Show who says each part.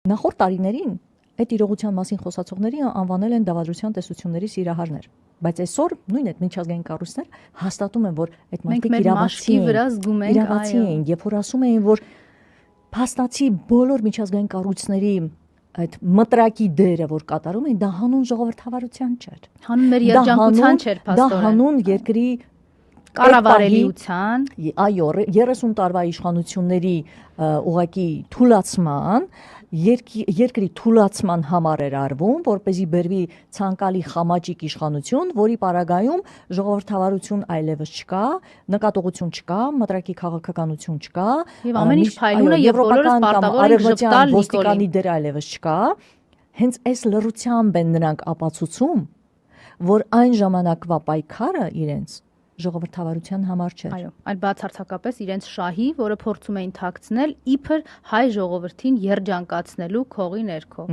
Speaker 1: Նախորդ տարիներին այդ իրողության մասին խոսացողներին անվանել են դավադրության տեսությունների սիրահարներ, բայց այսօր նույն այդ միջազգային կառույցներ հաստատում են, որ այդ մարդիկ իրավացի էին, երբ որ ասում էին, որ փաստացի բոլոր միջազգային կառույցների այդ մտրակի դերը, որ կատարում էին, դա հանուն ժողովրդավարության չէր,
Speaker 2: հանուն մեր երջանկության չէր,
Speaker 1: դա հանուն երկրի
Speaker 2: կառավարելիության,
Speaker 1: այո, 30 տարվա իշխանությունների ուղղակի թուլացման, երկրի թուլացման համար էր արվում, որպեսզի բերվի ցանկալի խամաճիկ իշխանություն, որի պարագայում ժողովրդավարություն այլևս չկա, նկատողություն չկա, մտրակի քաղաքականություն չկա,
Speaker 2: եւ ամեն ինչ փայլուն է եւ բոլորս պարտավոր ենք ժպտալ
Speaker 1: ոստիկանի դեր այլևս չկա։ Հենց այս լռությամբ են նրանք ապացուցում, որ այն ժամանակվա պայքարը իրենց ժողովրդավարության համար չէր։
Speaker 2: Այո, այլ բացարձակապես իրենց շահի, որը փորձում էին թաքցնել իբր հայ ժողովրդին երջանկացնելու քողի ներքո։